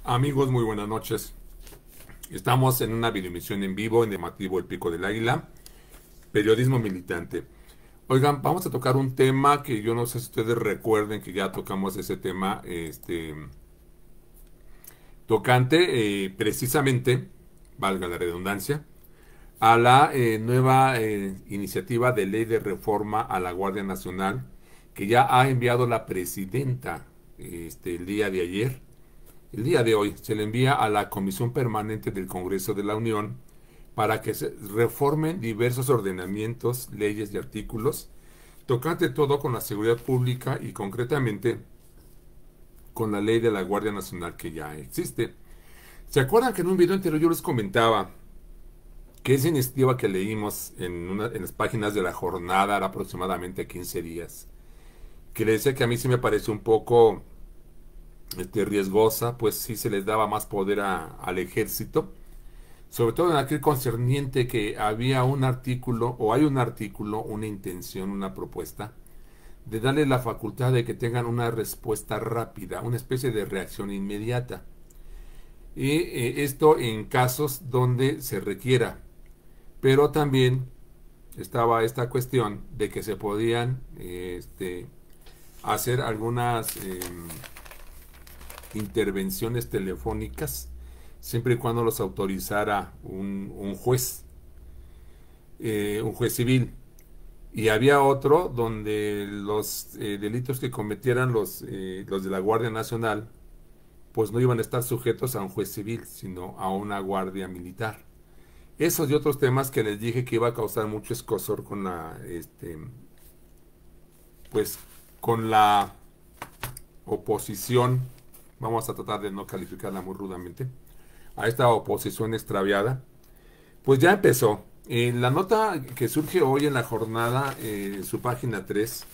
Amigos, muy buenas noches. Estamos en una videoemisión en vivo en Llamativo El Pico del Águila, periodismo militante. Oigan, vamos a tocar un tema que yo no sé si ustedes recuerden que ya tocamos ese tema, tocante precisamente, valga la redundancia, a la nueva iniciativa de ley de reforma a la Guardia Nacional que ya ha enviado la presidenta el día de ayer. El día de hoy se le envía a la Comisión Permanente del Congreso de la Unión para que se reformen diversos ordenamientos, leyes y artículos, tocante todo con la seguridad pública y concretamente con la ley de la Guardia Nacional que ya existe. ¿Se acuerdan que en un video anterior yo les comentaba que esa iniciativa que leímos en las páginas de la jornada era aproximadamente 15 días? Que le decía que a mí sí me pareció un poco riesgosa, pues sí se les daba más poder al ejército, sobre todo en aquel concerniente que había un artículo, o hay un artículo, una intención, una propuesta, de darle la facultad de que tengan una respuesta rápida, una especie de reacción inmediata. Y esto en casos donde se requiera. Pero también estaba esta cuestión de que se podían hacer algunas intervenciones telefónicas siempre y cuando los autorizara un juez, un juez civil. Y había otro donde los delitos que cometieran los de la Guardia Nacional pues no iban a estar sujetos a un juez civil, sino a una guardia militar. Esos y otros temas que les dije que iba a causar mucho escozor con la pues con la oposición, vamos a tratar de no calificarla muy rudamente, a esta oposición extraviada, pues ya empezó. La nota que surge hoy en la jornada, su página 3,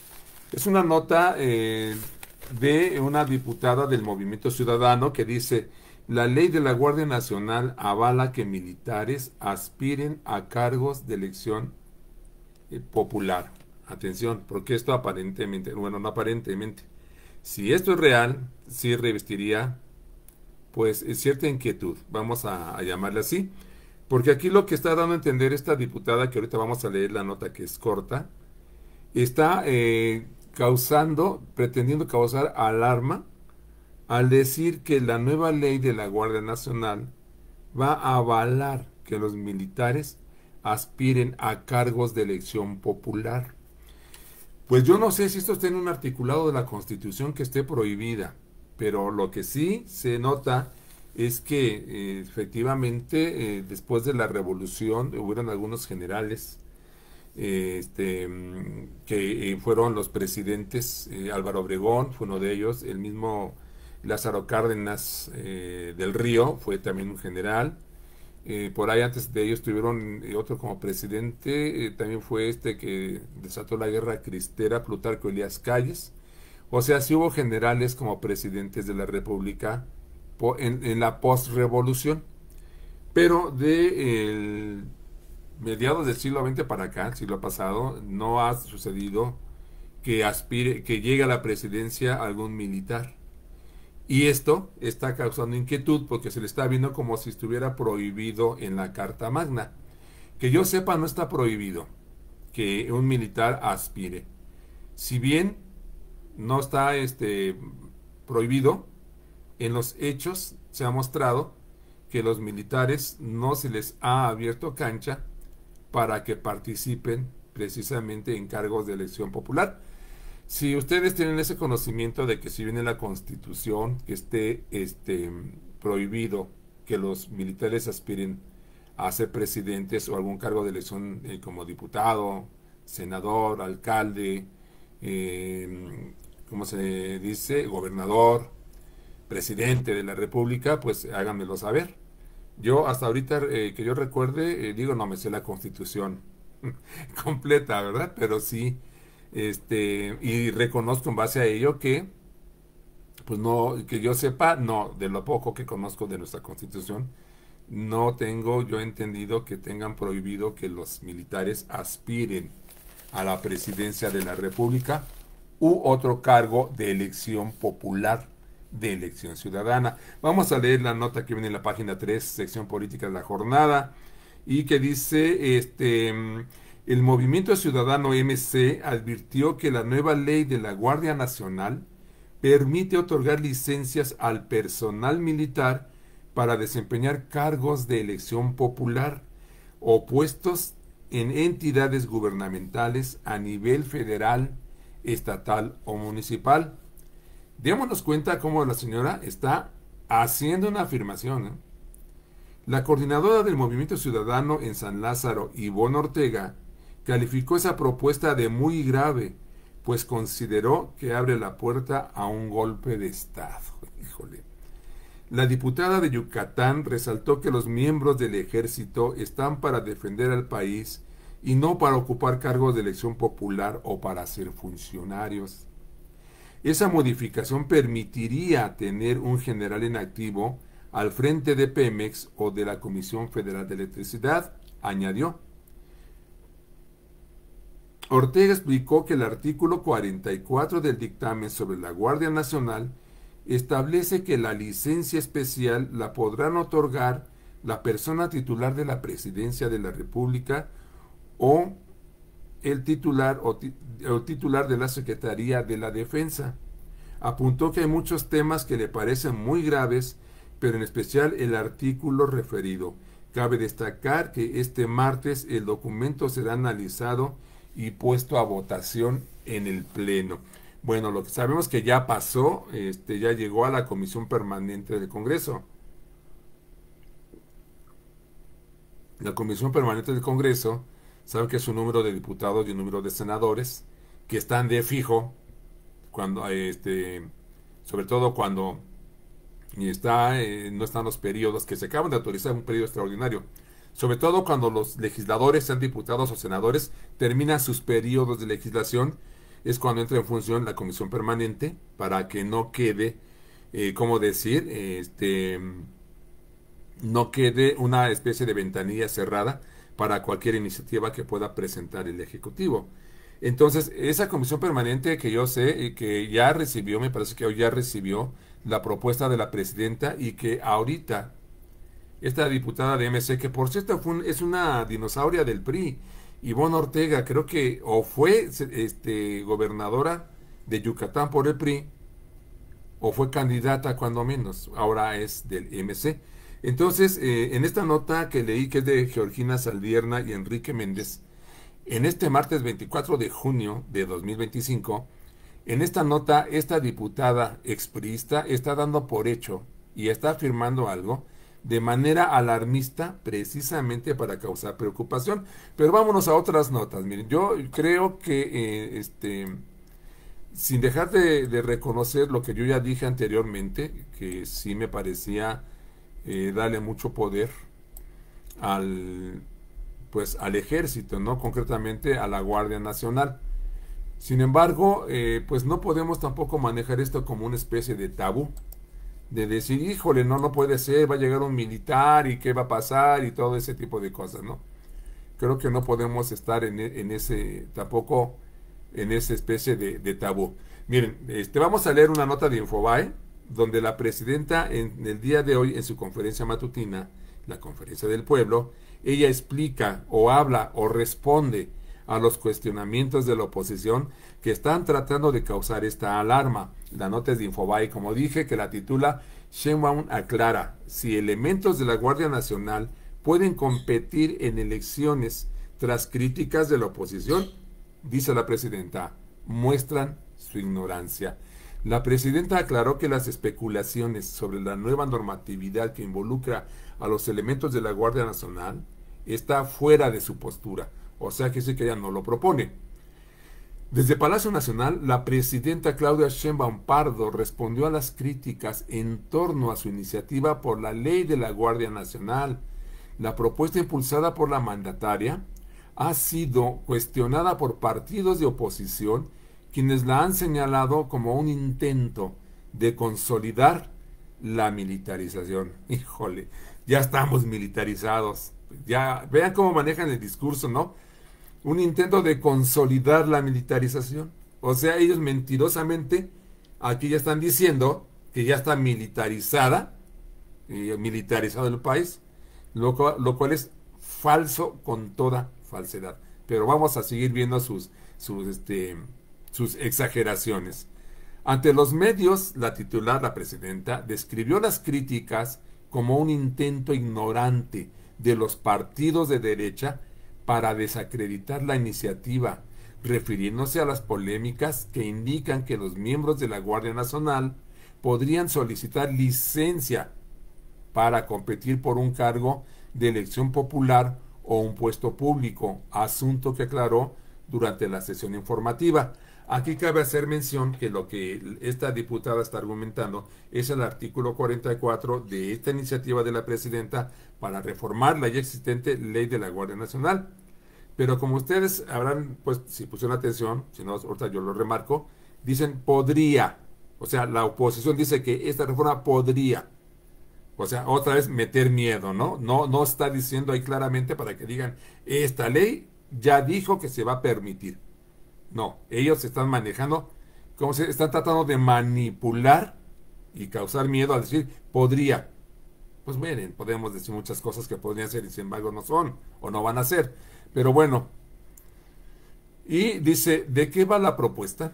es una nota de una diputada del Movimiento Ciudadano que dice: la ley de la Guardia Nacional avala que militares aspiren a cargos de elección popular. Atención, porque esto aparentemente, bueno, no aparentemente, si esto es real, sí revestiría pues cierta inquietud, vamos a llamarle así, porque aquí lo que está dando a entender esta diputada, que ahorita vamos a leer la nota que es corta, está pretendiendo causar alarma al decir que la nueva ley de la Guardia Nacional va a avalar que los militares aspiren a cargos de elección popular. Pues yo no sé si esto está en un articulado de la Constitución que esté prohibida, pero lo que sí se nota es que después de la revolución hubieron algunos generales que fueron los presidentes. Álvaro Obregón fue uno de ellos, el mismo Lázaro Cárdenas del Río fue también un general. Por ahí antes de ellos tuvieron otro como presidente, también fue este que desató la guerra cristera, Plutarco Elías Calles. O sea, sí hubo generales como presidentes de la República en la postrevolución. Pero de mediados del siglo XX para acá, el siglo pasado, no ha sucedido que llegue a la presidencia algún militar. Y esto está causando inquietud porque se le está viendo como si estuviera prohibido en la Carta Magna. Que yo sepa, no está prohibido que un militar aspire. Si bien no está prohibido, en los hechos se ha mostrado que los militares no se les ha abierto cancha para que participen precisamente en cargos de elección popular. Si ustedes tienen ese conocimiento de que si viene la Constitución que esté prohibido que los militares aspiren a ser presidentes o algún cargo de elección como diputado, senador, alcalde, ¿cómo se dice? Gobernador, presidente de la República, pues háganmelo saber. Yo hasta ahorita que yo recuerde, digo, no me sé la Constitución completa, ¿verdad? Pero sí, y reconozco en base a ello que, pues no, que yo sepa, no, de lo poco que conozco de nuestra Constitución, no tengo yo entendido que tengan prohibido que los militares aspiren a la presidencia de la República u otro cargo de elección popular de Elección Ciudadana. Vamos a leer la nota que viene en la página 3, sección política de la jornada, y que dice, el Movimiento Ciudadano MC advirtió que la nueva ley de la Guardia Nacional permite otorgar licencias al personal militar para desempeñar cargos de elección popular o puestos en entidades gubernamentales a nivel federal, estatal o municipal. Démonos cuenta cómo la señora está haciendo una afirmación, ¿eh? La coordinadora del Movimiento Ciudadano en San Lázaro, Ivonne Ortega, calificó esa propuesta de muy grave, pues consideró que abre la puerta a un golpe de Estado. Híjole. La diputada de Yucatán resaltó que los miembros del ejército están para defender al país y no para ocupar cargos de elección popular o para ser funcionarios. Esa modificación permitiría tener un general en activo al frente de Pemex o de la Comisión Federal de Electricidad, añadió. Ortega explicó que el artículo 44 del dictamen sobre la Guardia Nacional establece que la licencia especial la podrán otorgar la persona titular de la Presidencia de la República o el titular titular de la Secretaría de la Defensa. Apuntó que hay muchos temas que le parecen muy graves, pero en especial el artículo referido. Cabe destacar que este martes el documento será analizado y puesto a votación en el Pleno. Bueno, lo que sabemos que ya pasó, ya llegó a la Comisión Permanente del Congreso. La Comisión Permanente del Congreso, saben que es un número de diputados y un número de senadores que están de fijo, cuando, sobre todo cuando no están los periodos, que se acaban de autorizar un periodo extraordinario. Sobre todo cuando los legisladores, sean diputados o senadores, terminan sus periodos de legislación, es cuando entra en función la comisión permanente para que no quede, no quede una especie de ventanilla cerrada para cualquier iniciativa que pueda presentar el Ejecutivo. Entonces, esa comisión permanente que yo sé que ya recibió, me parece que hoy ya recibió la propuesta de la presidenta y que ahorita esta diputada de MC, que por cierto es una dinosauria del PRI, Ivonne Ortega, creo que o fue gobernadora de Yucatán por el PRI, o fue candidata cuando menos, ahora es del MC. Entonces, en esta nota que leí, que es de Georgina Saldierna y Enrique Méndez, en este martes 24 de junio de 2025, en esta nota, esta diputada expriista está dando por hecho y está afirmando algo de manera alarmista, precisamente para causar preocupación. Pero vámonos a otras notas. Miren, yo creo que sin dejar de reconocer lo que yo ya dije anteriormente, que sí me parecía darle mucho poder al ejército, ¿no? Concretamente a la Guardia Nacional. Sin embargo, pues no podemos tampoco manejar esto como una especie de tabú, de decir, híjole, no puede ser, va a llegar un militar y qué va a pasar y todo ese tipo de cosas, ¿no? Creo que no podemos estar tampoco en esa especie de tabú. Miren, vamos a leer una nota de Infobae, donde la presidenta en el día de hoy, en su conferencia matutina, la Conferencia del Pueblo, ella explica o habla o responde a los cuestionamientos de la oposición que están tratando de causar esta alarma. La nota es de Infobae, como dije, que la titula Sheinbaum aclara si elementos de la Guardia Nacional pueden competir en elecciones tras críticas de la oposición. Dice la presidenta, muestran su ignorancia. La presidenta aclaró que las especulaciones sobre la nueva normatividad que involucra a los elementos de la Guardia Nacional está fuera de su postura, o sea que sí que ella no lo propone. Desde Palacio Nacional, la presidenta Claudia Sheinbaum Pardo respondió a las críticas en torno a su iniciativa por la ley de la Guardia Nacional. La propuesta impulsada por la mandataria ha sido cuestionada por partidos de oposición, quienes la han señalado como un intento de consolidar la militarización. Híjole, ya estamos militarizados. Ya vean cómo manejan el discurso, ¿no? Un intento de consolidar la militarización. O sea, ellos mentirosamente aquí ya están diciendo que ya está militarizado el país, lo cual es falso con toda falsedad. Pero vamos a seguir viendo sus exageraciones. Ante los medios, la titular, la presidenta, describió las críticas como un intento ignorante de los partidos de derecha para desacreditar la iniciativa, refiriéndose a las polémicas que indican que los miembros de la Guardia Nacional podrían solicitar licencia para competir por un cargo de elección popular o un puesto público, asunto que aclaró durante la sesión informativa. Aquí cabe hacer mención que lo que esta diputada está argumentando es el artículo 44 de esta iniciativa de la presidenta para reformar la ya existente ley de la Guardia Nacional. Pero como ustedes habrán, pues, si pusieron atención, si no, ahorita yo lo remarco, dicen podría. O sea, la oposición dice que esta reforma podría. O sea, otra vez meter miedo, ¿no? No está diciendo ahí claramente para que digan, esta ley ya dijo que se va a permitir. No, ellos están manejando, como se están tratando de manipular y causar miedo al decir podría. Pues miren, podemos decir muchas cosas que podrían ser y sin embargo no son o no van a ser. Pero bueno, y dice, ¿de qué va la propuesta?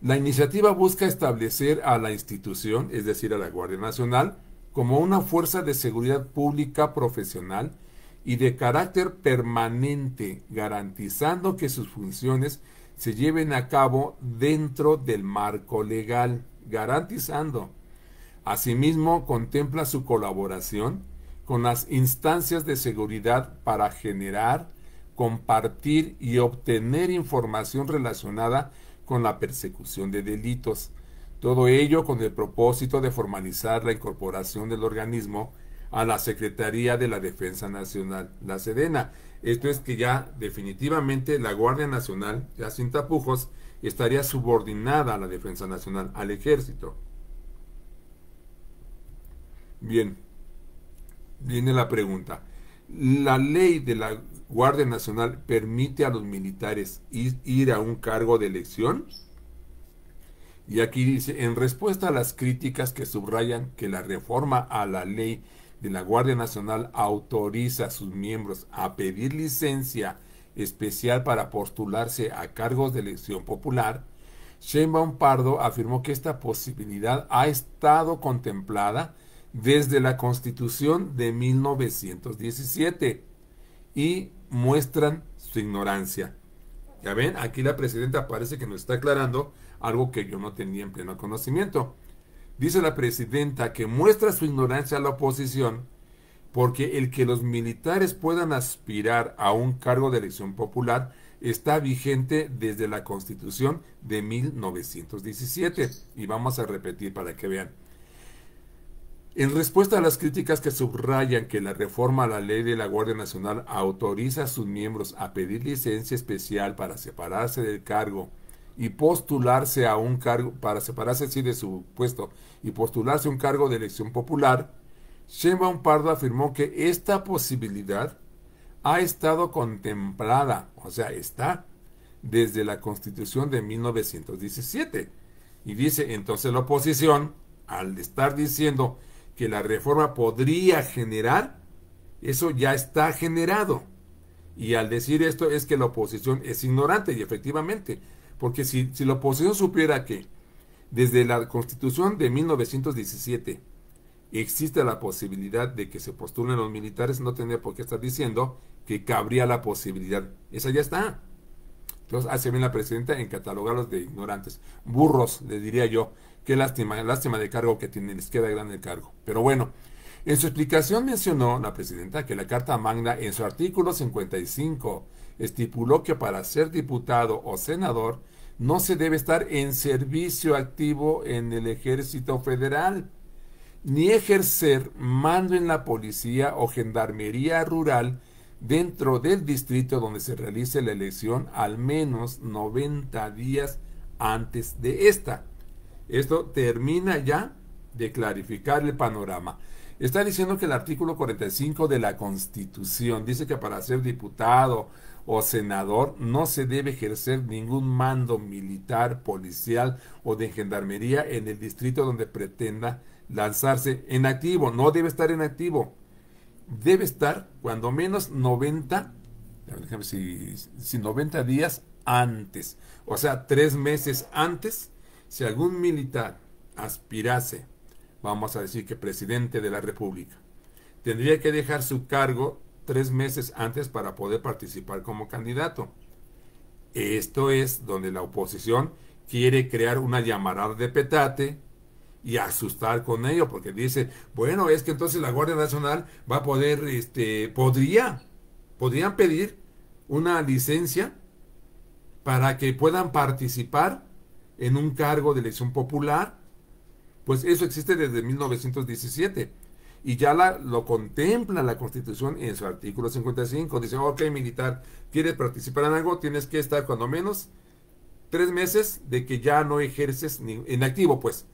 La iniciativa busca establecer a la institución, es decir, a la Guardia Nacional, como una fuerza de seguridad pública profesional y de carácter permanente, garantizando que sus funciones se lleven a cabo dentro del marco legal, garantizando. Asimismo, contempla su colaboración con las instancias de seguridad para generar, compartir y obtener información relacionada con la persecución de delitos. Todo ello con el propósito de formalizar la incorporación del organismo a la Secretaría de la Defensa Nacional, la Sedena. Esto es que ya definitivamente la Guardia Nacional, ya sin tapujos, estaría subordinada a la Defensa Nacional, al Ejército. Bien, viene la pregunta. ¿La ley de la Guardia Nacional permite a los militares ir a un cargo de elección? Y aquí dice, en respuesta a las críticas que subrayan que la reforma a la ley de la Guardia Nacional autoriza a sus miembros a pedir licencia especial para postularse a cargos de elección popular, Sheinbaum Pardo afirmó que esta posibilidad ha estado contemplada desde la Constitución de 1917 y muestran su ignorancia. Ya ven, aquí la presidenta parece que nos está aclarando algo que yo no tenía en pleno conocimiento. Dice la presidenta que muestra su ignorancia a la oposición porque el que los militares puedan aspirar a un cargo de elección popular está vigente desde la Constitución de 1917. Y vamos a repetir para que vean. En respuesta a las críticas que subrayan que la reforma a la ley de la Guardia Nacional autoriza a sus miembros a pedir licencia especial para separarse del cargo y postularse a un cargo, para separarse así de su puesto y postularse a un cargo de elección popular, Sheinbaum Pardo afirmó que esta posibilidad ha estado contemplada, o sea, está desde la Constitución de 1917. Y dice, entonces la oposición, al estar diciendo que la reforma podría generar, eso ya está generado. Y al decir esto es que la oposición es ignorante, y efectivamente, porque si la oposición supiera que desde la Constitución de 1917 existe la posibilidad de que se postulen los militares, no tendría por qué estar diciendo que cabría la posibilidad. Esa ya está. Entonces hace bien la presidenta en catalogarlos de ignorantes. Burros, le diría yo. Qué lástima de cargo que tienen, les queda grande el cargo. Pero bueno, en su explicación mencionó la presidenta que la Carta Magna en su artículo 55 estipuló que para ser diputado o senador no se debe estar en servicio activo en el Ejército Federal, ni ejercer mando en la policía o gendarmería rural dentro del distrito donde se realice la elección al menos 90 días antes de esta. Esto termina ya de clarificar el panorama. Está diciendo que el artículo 45 de la Constitución dice que para ser diputado o senador, no se debe ejercer ningún mando militar, policial o de gendarmería en el distrito donde pretenda lanzarse en activo. No debe estar en activo. Debe estar cuando menos 90, déjame si 90 días antes. O sea, 3 meses antes, si algún militar aspirase, vamos a decir que presidente de la República, tendría que dejar su cargo 3 meses antes para poder participar como candidato. Esto es donde la oposición quiere crear una llamarada de petate y asustar con ello, porque dice, bueno, es que entonces la Guardia Nacional va a poder, podrían pedir una licencia para que puedan participar en un cargo de elección popular. Pues eso existe desde 1917 y ya lo contempla la Constitución en su artículo 55. Dice, ok, militar, ¿quieres participar en algo? Tienes que estar cuando menos 3 meses de que ya no ejerces en activo, pues.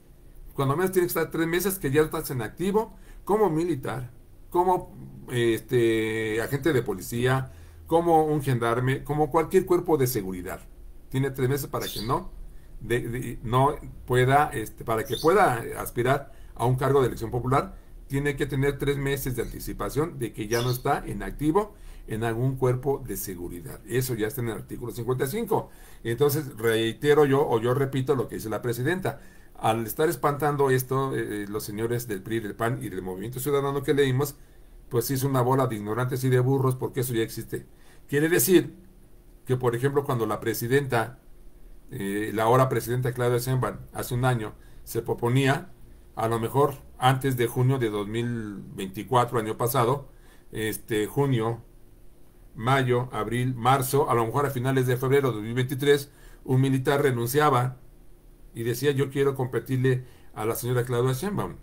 Cuando menos tienes que estar 3 meses que ya estás en activo como militar, como agente de policía, como un gendarme, como cualquier cuerpo de seguridad. Tiene 3 meses para que no pueda, para que pueda aspirar a un cargo de elección popular, tiene que tener 3 meses de anticipación de que ya no está en activo en algún cuerpo de seguridad. Eso ya está en el artículo 55. Entonces, reitero yo repito lo que dice la presidenta. Al estar espantando esto, los señores del PRI, del PAN y del Movimiento Ciudadano que leímos, pues es una bola de ignorantes y de burros, porque eso ya existe. Quiere decir que, por ejemplo, cuando la presidenta, la ahora presidenta Claudia Sheinbaum, hace un año, se proponía, a lo mejor antes de junio de 2024, año pasado, junio, mayo, abril, marzo, a lo mejor a finales de febrero de 2023, un militar renunciaba y decía, yo quiero competirle a la señora Claudia Sheinbaum.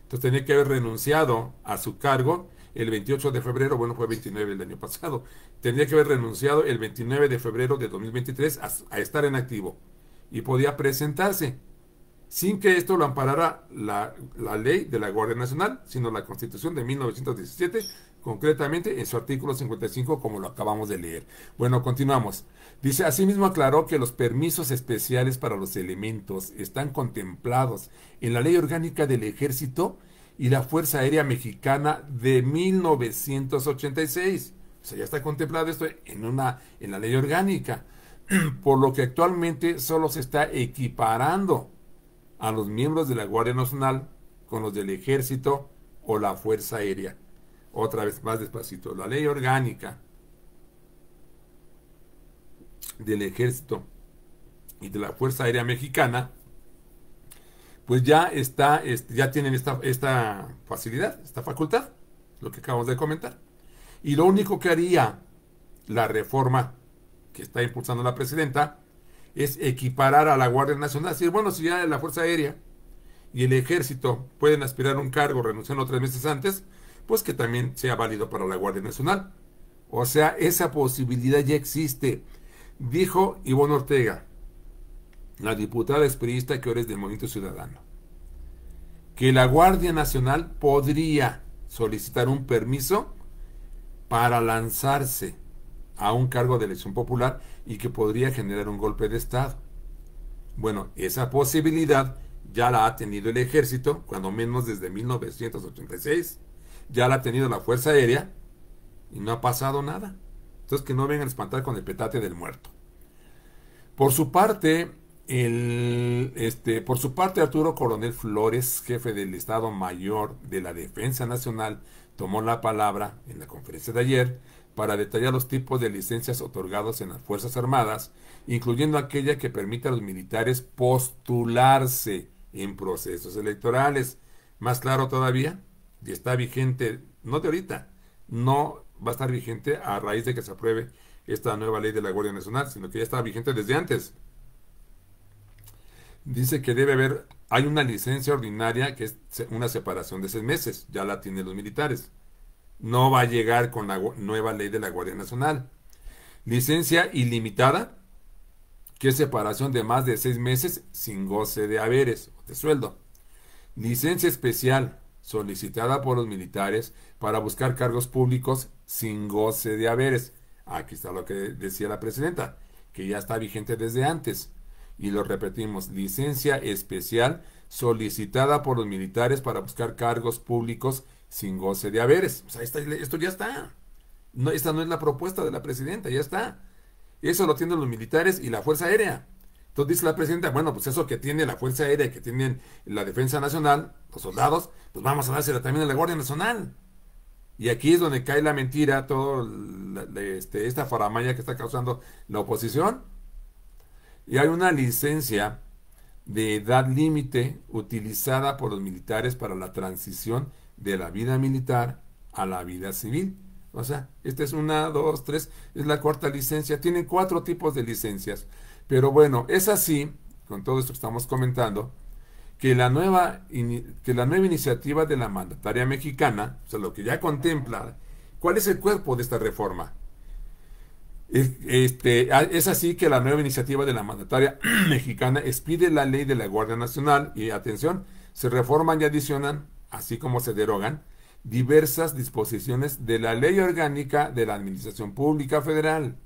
Entonces tenía que haber renunciado a su cargo el 28 de febrero, bueno, fue 29 el año pasado, tendría que haber renunciado el 29 de febrero de 2023 a estar en activo y podía presentarse sin que esto lo amparara la ley de la Guardia Nacional, sino la Constitución de 1917, concretamente en su artículo 55, como lo acabamos de leer. Bueno, continuamos. Dice, asimismo aclaró que los permisos especiales para los elementos están contemplados en la Ley Orgánica del Ejército y la Fuerza Aérea Mexicana de 1986. O sea, ya está contemplado esto en la Ley Orgánica, por lo que actualmente solo se está equiparando a los miembros de la Guardia Nacional con los del Ejército o la Fuerza Aérea. Otra vez, más despacito. La Ley Orgánica del Ejército y de la Fuerza Aérea Mexicana, pues ya ya tienen esta facilidad, esta facultad, lo que acabamos de comentar. Y lo único que haría la reforma que está impulsando la presidenta es equiparar a la Guardia Nacional. Decir, bueno, si ya la Fuerza Aérea y el Ejército pueden aspirar a un cargo renunciando 3 meses antes, pues que también sea válido para la Guardia Nacional. O sea, esa posibilidad ya existe. Dijo Ivonne Ortega, la diputada expriista que ahora es del Movimiento Ciudadano, que la Guardia Nacional podría solicitar un permiso para lanzarse a un cargo de elección popular y que podría generar un golpe de Estado. Bueno, esa posibilidad ya la ha tenido el Ejército, cuando menos desde 1986, ya la ha tenido la Fuerza Aérea y no ha pasado nada. Entonces que no vengan a espantar con el petate del muerto. Por su parte, Arturo Coronel Flores, jefe del Estado Mayor de la Defensa Nacional, tomó la palabra en la conferencia de ayer para detallar los tipos de licencias otorgados en las Fuerzas Armadas, incluyendo aquella que permite a los militares postularse en procesos electorales. Más claro todavía, y está vigente, no de ahorita, no va a estar vigente a raíz de que se apruebe esta nueva ley de la Guardia Nacional, sino que ya está vigente desde antes. Dice que hay una licencia ordinaria que es una separación de 6 meses, ya la tienen los militares. No va a llegar con la nueva ley de la Guardia Nacional. Licencia ilimitada, que es separación de más de 6 meses sin goce de haberes o de sueldo. Licencia especial, solicitada por los militares para buscar cargos públicos sin goce de haberes. Aquí está lo que decía la presidenta, que ya está vigente desde antes. Y lo repetimos, licencia especial solicitada por los militares para buscar cargos públicos sin goce de haberes. O sea, esto ya está. No, esta no es la propuesta de la presidenta, ya está. Eso lo tienen los militares y la Fuerza Aérea. Entonces dice la presidenta, bueno, pues eso que tiene la Fuerza Aérea y que tienen la Defensa Nacional, los soldados, pues vamos a dársela también a la Guardia Nacional. Y aquí es donde cae la mentira, todo esta faramaya que está causando la oposición. Y hay una licencia de edad límite utilizada por los militares para la transición de la vida militar a la vida civil. O sea, esta es una, dos, tres, es la cuarta licencia. Tienen 4 tipos de licencias. Pero bueno, es así, con todo esto que estamos comentando, que que la nueva iniciativa de la mandataria mexicana, o sea, lo que ya contempla, ¿cuál es el cuerpo de esta reforma? Es así que la nueva iniciativa de la mandataria mexicana expide la ley de la Guardia Nacional y, atención, se reforman y adicionan, así como se derogan, diversas disposiciones de la Ley Orgánica de la Administración Pública Federal,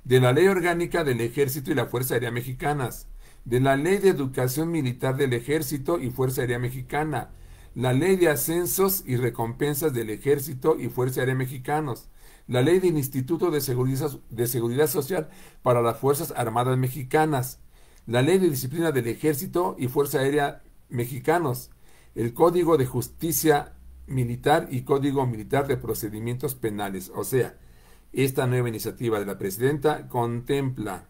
de la Ley Orgánica del Ejército y la Fuerza Aérea Mexicanas, de la Ley de Educación Militar del Ejército y Fuerza Aérea Mexicana, la Ley de Ascensos y Recompensas del Ejército y Fuerza Aérea Mexicanos, la Ley del Instituto de Seguridad Social para las Fuerzas Armadas Mexicanas, la Ley de Disciplina del Ejército y Fuerza Aérea Mexicanos, el Código de Justicia Militar y Código Militar de Procedimientos Penales. O sea, esta nueva iniciativa de la presidenta contempla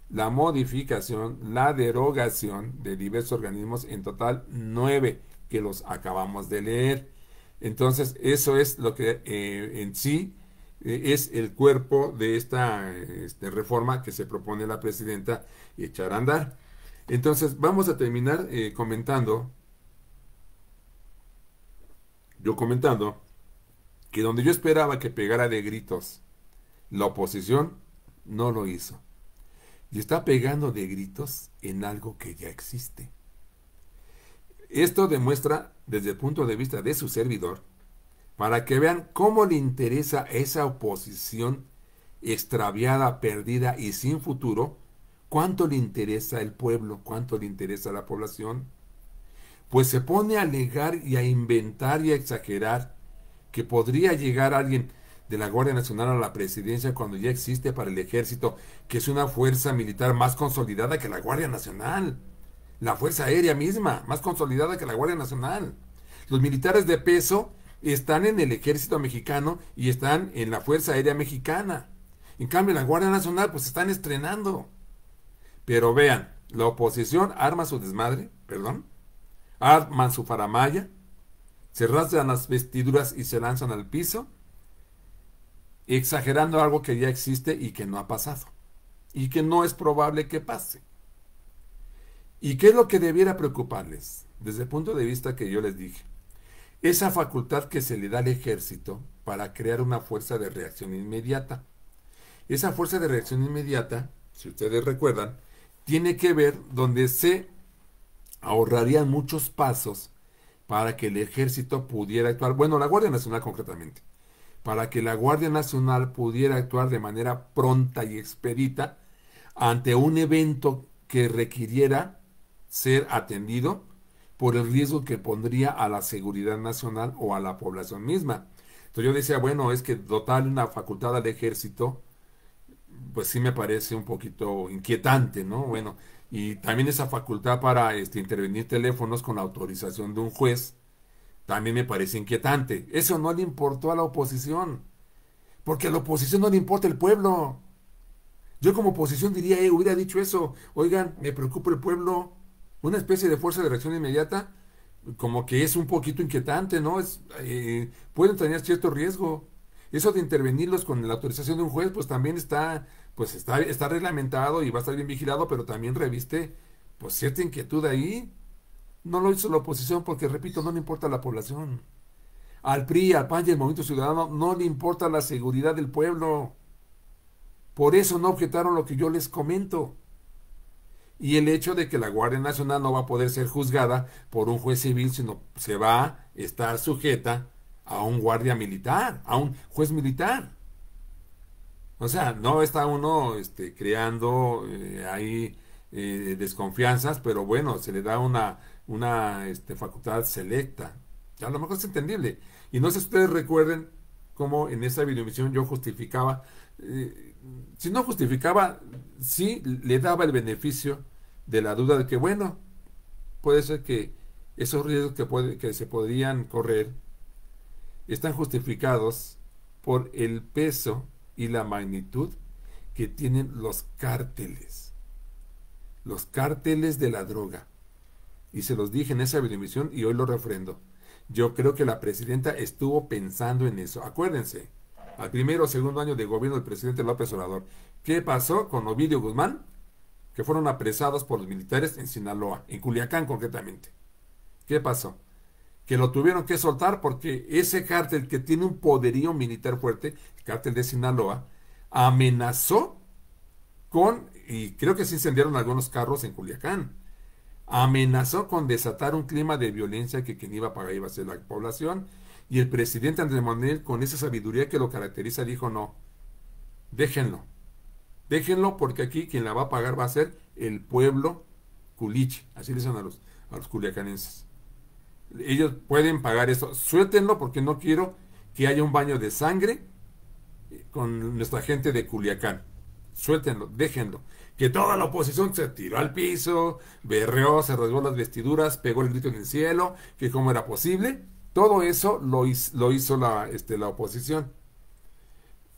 la modificación, la derogación de diversos organismos, en total 9, que los acabamos de leer. Entonces, eso es lo que en sí es el cuerpo de esta reforma que se propone la presidenta echar a andar. Entonces, vamos a terminar comentando que donde yo esperaba que pegara de gritos, la oposición no lo hizo. Y está pegando de gritos en algo que ya existe. Esto demuestra, desde el punto de vista de su servidor, para que vean cómo le interesa esa oposición extraviada, perdida y sin futuro, cuánto le interesa el pueblo, cuánto le interesa la población. Pues se pone a alegar y a inventar y a exagerar que podría llegar alguien de la Guardia Nacional a la presidencia cuando ya existe para el ejército, que es una fuerza militar más consolidada que la Guardia Nacional. La Fuerza Aérea misma, más consolidada que la Guardia Nacional. Los militares de peso están en el ejército mexicano y están en la Fuerza Aérea Mexicana. En cambio, la Guardia Nacional pues están estrenando. Pero vean, la oposición arma su desmadre, arman su faramaya, se rasgan las vestiduras y se lanzan al piso, exagerando algo que ya existe y que no ha pasado, y que no es probable que pase. ¿Y qué es lo que debiera preocuparles? Desde el punto de vista que yo les dije, esa facultad que se le da al ejército para crear una fuerza de reacción inmediata. Esa fuerza de reacción inmediata, si ustedes recuerdan, tiene que ver donde se ahorrarían muchos pasos para que el ejército pudiera actuar, bueno, la Guardia Nacional concretamente, para que la Guardia Nacional pudiera actuar de manera pronta y expedita ante un evento que requiriera ser atendido por el riesgo que pondría a la seguridad nacional o a la población misma. Entonces yo decía, bueno, es que dotarle una facultad al ejército, pues sí me parece un poquito inquietante, ¿no? Bueno, y también esa facultad para intervenir teléfonos con la autorización de un juez, también me parece inquietante. Eso no le importó a la oposición, porque a la oposición no le importa el pueblo. Yo como oposición diría, hubiera dicho eso, oigan, me preocupa el pueblo, una especie de fuerza de reacción inmediata, como que es un poquito inquietante, ¿no? Pueden tener cierto riesgo. Eso de intervenirlos con la autorización de un juez, pues también está reglamentado y va a estar bien vigilado, pero también reviste, pues, cierta inquietud ahí. No lo hizo la oposición porque, repito, no le importa a la población. Al PRI, al PAN y al Movimiento Ciudadano no le importa la seguridad del pueblo. Por eso no objetaron lo que yo les comento. Y el hecho de que la Guardia Nacional no va a poder ser juzgada por un juez civil, sino se va a estar sujeta a un guardia militar, a un juez militar. O sea, no está uno creando ahí desconfianzas, pero bueno, se le da una facultad selecta. A lo mejor es entendible. Y no sé si ustedes recuerden cómo en esa videomisión yo justificaba, eh, si no justificaba, sí le daba el beneficio de la duda de que, bueno, puede ser que esos riesgos que se podrían correr están justificados por el peso y la magnitud que tienen los cárteles de la droga. Y se los dije en esa videomisión y hoy lo refrendo. Yo creo que la presidenta estuvo pensando en eso. Acuérdense, al primero o segundo año de gobierno del presidente López Obrador, ¿qué pasó con Ovidio Guzmán? Que fueron apresados por los militares en Sinaloa, en Culiacán concretamente. ¿Qué pasó? Que lo tuvieron que soltar porque ese cártel que tiene un poderío militar fuerte, el cártel de Sinaloa, amenazó y creo que se incendiaron algunos carros en Culiacán, amenazó con desatar un clima de violencia que quien iba a pagar iba a ser la población, y el presidente Andrés Manuel, con esa sabiduría que lo caracteriza, dijo no, déjenlo, déjenlo porque aquí quien la va a pagar va a ser el pueblo culiche, así le dicen a los culiacanenses. Ellos pueden pagar eso, suéltenlo porque no quiero que haya un baño de sangre con nuestra gente de Culiacán. Suéltenlo, déjenlo. Que toda la oposición se tiró al piso, berreó, se rasgó las vestiduras, pegó el grito en el cielo, que cómo era posible. Todo eso lo hizo la oposición.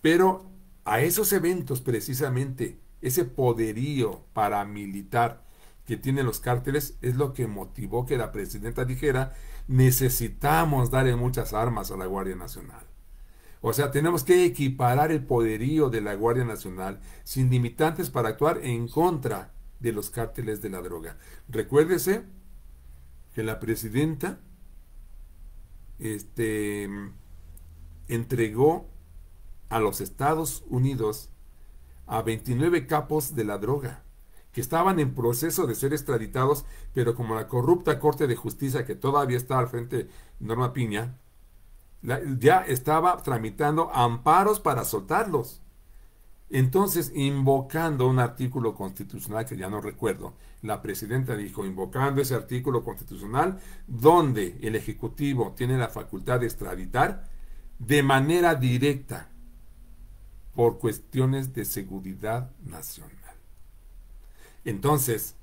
Pero a esos eventos precisamente, ese poderío paramilitar que tienen los cárteles es lo que motivó que la presidenta dijera, necesitamos darle muchas armas a la Guardia Nacional. O sea, tenemos que equiparar el poderío de la Guardia Nacional sin limitantes para actuar en contra de los cárteles de la droga. Recuérdese que la presidenta entregó a los Estados Unidos a 29 capos de la droga que estaban en proceso de ser extraditados, pero como la corrupta Corte de Justicia que todavía está al frente Norma Piña, ya estaba tramitando amparos para soltarlos. Entonces, invocando un artículo constitucional que ya no recuerdo, la presidenta dijo, invocando ese artículo constitucional, donde el Ejecutivo tiene la facultad de extraditar de manera directa por cuestiones de seguridad nacional. Entonces,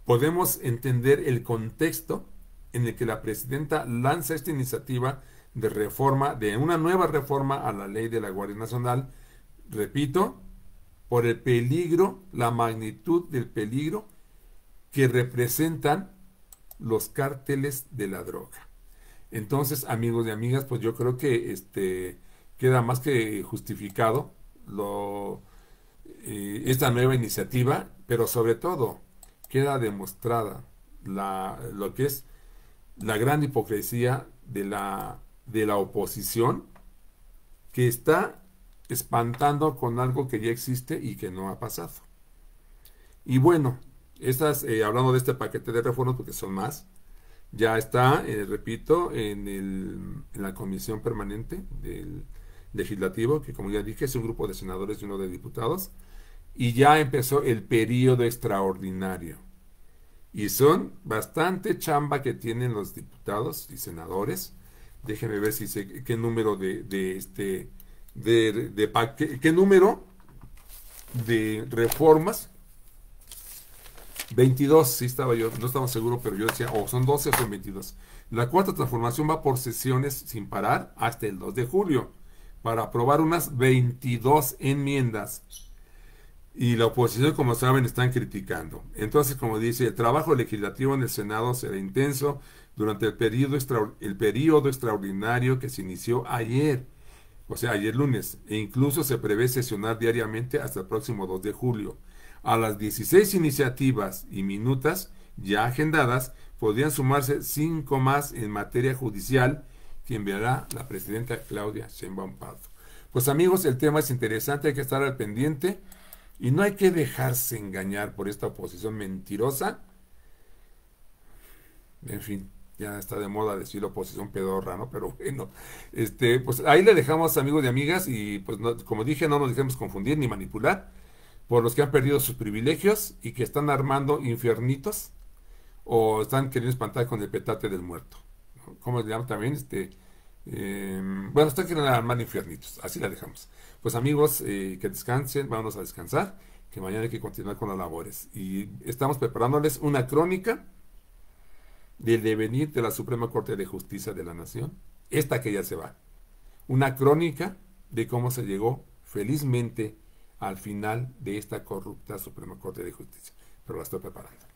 podemos entender el contexto en el que la presidenta lanza esta iniciativa de reforma, de una nueva reforma a la ley de la Guardia Nacional, repito, por el peligro, la magnitud del peligro que representan los cárteles de la droga. Entonces, amigos y amigas, pues yo creo que queda más que justificado esta nueva iniciativa, pero sobre todo queda demostrada lo que es la gran hipocresía de la oposición que está espantando con algo que ya existe y que no ha pasado. Y bueno, hablando de este paquete de reformas, porque son más, ya está, repito, en la comisión permanente del legislativo, que como ya dije es un grupo de senadores y uno de diputados, y ya empezó el periodo extraordinario. Y son bastante chamba que tienen los diputados y senadores. Déjenme ver si sé qué número qué número de reformas. 22, sí estaba yo, no estaba seguro, pero yo decía, son 12 o son 22. La cuarta transformación va por sesiones sin parar hasta el 2 de julio para aprobar unas 22 enmiendas. Y la oposición, como saben, están criticando. Entonces, como dice, el trabajo legislativo en el Senado será intenso durante el periodo extraordinario que se inició ayer, o sea, ayer lunes, e incluso se prevé sesionar diariamente hasta el próximo 2 de julio. A las 16 iniciativas y minutas ya agendadas, podrían sumarse 5 más en materia judicial que enviará la presidenta Claudia Sheinbaum Pardo. Pues amigos, el tema es interesante, hay que estar al pendiente. Y no hay que dejarse engañar por esta oposición mentirosa. En fin, Ya está de moda decir oposición pedorra, ¿no? Pero bueno, pues ahí le dejamos, amigos y amigas, y pues como dije, no nos dejemos confundir ni manipular por los que han perdido sus privilegios y que están armando infiernitos o están queriendo espantar con el petate del muerto, ¿no? ¿Cómo se llama también? Bueno, están queriendo armar infiernitos, así la dejamos. Pues amigos, que descansen, vamos a descansar, que mañana hay que continuar con las labores. Y estamos preparándoles una crónica del devenir de la Suprema Corte de Justicia de la Nación, esta que ya se va. Una crónica de cómo se llegó felizmente al final de esta corrupta Suprema Corte de Justicia. Pero la estoy preparando.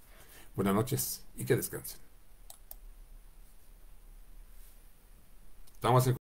Buenas noches y que descansen. Estamos en